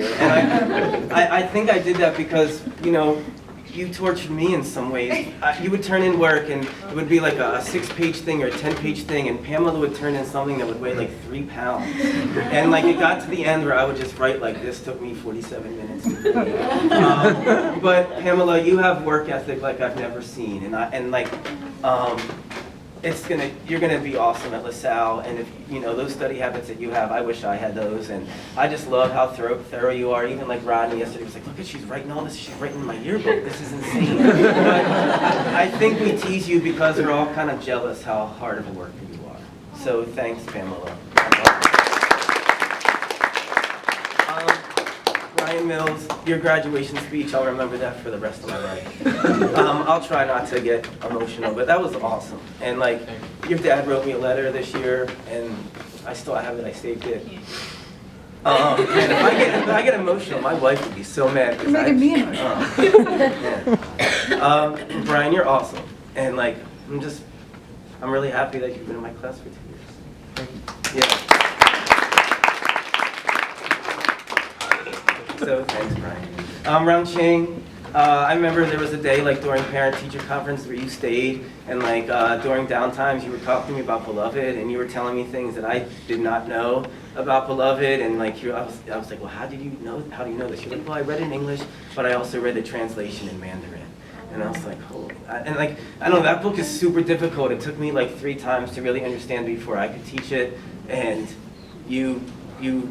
year. And I think I did that because, you know, you tortured me in some ways. You would turn in work and it would be like a 6-page thing or a 10-page thing, and Pamela would turn in something that would weigh like 3 pounds. And like it got to the end where I would just write like this, took me 47 minutes. But Pamela, you have work ethic like I've never seen, you're gonna be awesome at LaSalle, and if you know those study habits that you have, I wish I had those. And I just love how thorough you are. Even like Rodney yesterday was like, look at, she's writing all this, she's writing in my yearbook, this is insane. But I think we tease you because we're all kind of jealous how hard of a worker you are. So thanks, Pamela. Ryan Mills, your graduation speech, I'll remember that for the rest of my life. I'll try not to get emotional, but that was awesome. And like, your dad wrote me a letter this year, and I still have it, I saved it. And if I get emotional, my wife would be so mad. You're making me emotional. Brian, you're awesome. And like, I'm really happy that you've been in my class for 2 years. Thank you. Yeah. So thanks, Brian. Ron Ching, I remember there was a day like during parent-teacher conference where you stayed, and like during downtimes you were talking to me about Beloved, and you were telling me things that I did not know about Beloved, and like I was like, well, how do you know this? You're like, well, I read it in English, but I also read the translation in Mandarin. And I was like, holy, and like, I don't know, that book is super difficult. It took me like 3 times to really understand before I could teach it, and you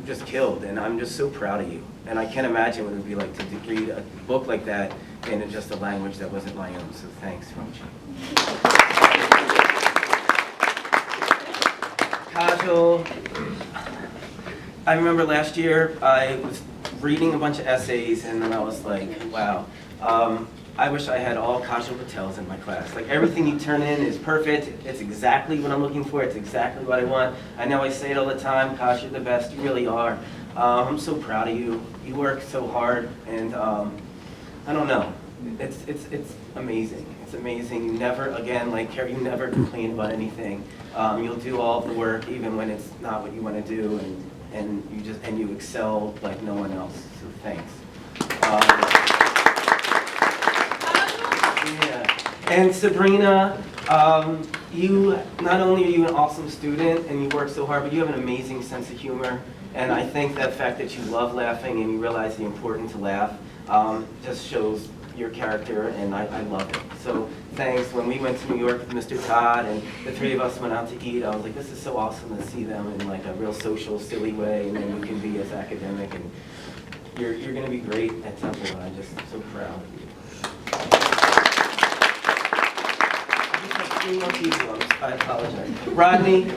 just killed, and I'm just so proud of you. And I can't imagine what it would be like to read a book like that in just a language that wasn't my own, so thanks, Rochi. Kajal, I remember last year I was reading a bunch of essays, and then I was like, wow. I wish I had all Kajal Patels in my class. Like, everything you turn in is perfect. It's exactly what I'm looking for. It's exactly what I want. I know I say it all the time, Kash, you're the best. You really are. I'm so proud of you. You work so hard, and I don't know. It's amazing. It's amazing. You never, again, like Carrie, you never complain about anything. You'll do all of the work, even when it's not what you want to do, and you excel like no one else. So thanks. Yeah. And Sabrina, you, not only are you an awesome student and you work so hard, but you have an amazing sense of humor. And I think that fact that you love laughing and you realize the importance to laugh just shows your character, and I love it. So thanks. When we went to New York with Mr. Todd and the 3 of us went out to eat, I was like, this is so awesome to see them in like a real social, silly way, and then you can be as academic, and you're going to be great at Temple, and I'm just so proud of you. More people. I apologize. Rodney,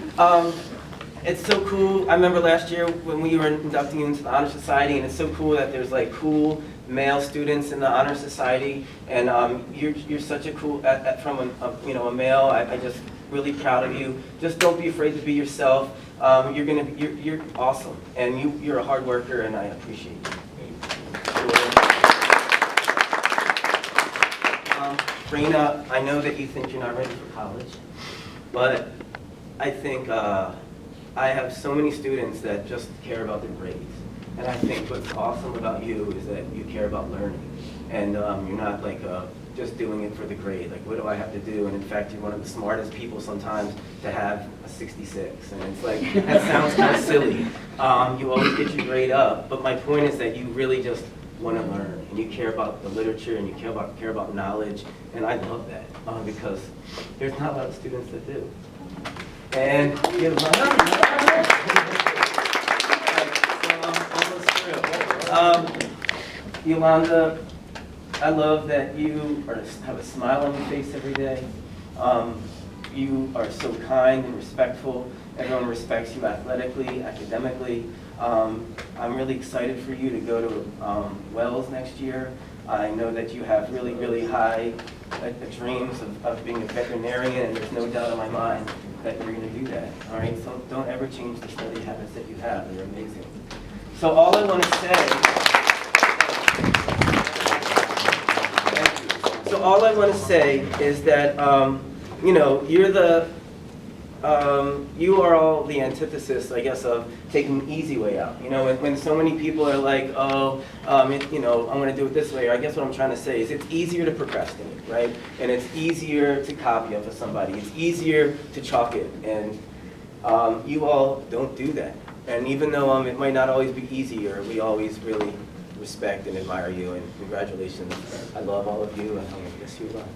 it's so cool. I remember last year when we were inducting you into the Honor Society, and it's so cool that there's like cool male students in the Honor Society, and you're such a cool, from a male. I just really proud of you. Just don't be afraid to be yourself. You're awesome, and you're a hard worker, and I appreciate you. Rena, I know that you think you're not ready for college, but I think I have so many students that just care about their grades. And I think what's awesome about you is that you care about learning. And you're not like just doing it for the grade. Like, what do I have to do? And in fact, you're one of the smartest people sometimes to have a 66. And it's like, that sounds kind of silly. You always get your grade up. But my point is that you really just want to learn, and you care about the literature, and you care about knowledge, and I love that because there's not a lot of students that do. And Yolanda, I love that you have a smile on your face every day. You are so kind and respectful. Everyone respects you athletically, academically. I'm really excited for you to go to Wells next year. I know that you have really, really high dreams of being a veterinarian, and there's no doubt in my mind that you're going to do that. All right, so don't ever change the study habits that you have. They're amazing. So all I want to say, is that you know, you're the you are all the antithesis, I guess, of taking the easy way out. You know, when so many people are like, oh, you know, I'm going to do it this way. Or I guess what I'm trying to say is it's easier to procrastinate, right? And it's easier to copy off of somebody. It's easier to chalk it. And you all don't do that. And even though it might not always be easier, we always really respect and admire you. And congratulations. I love all of you, and I'm going to miss you a lot.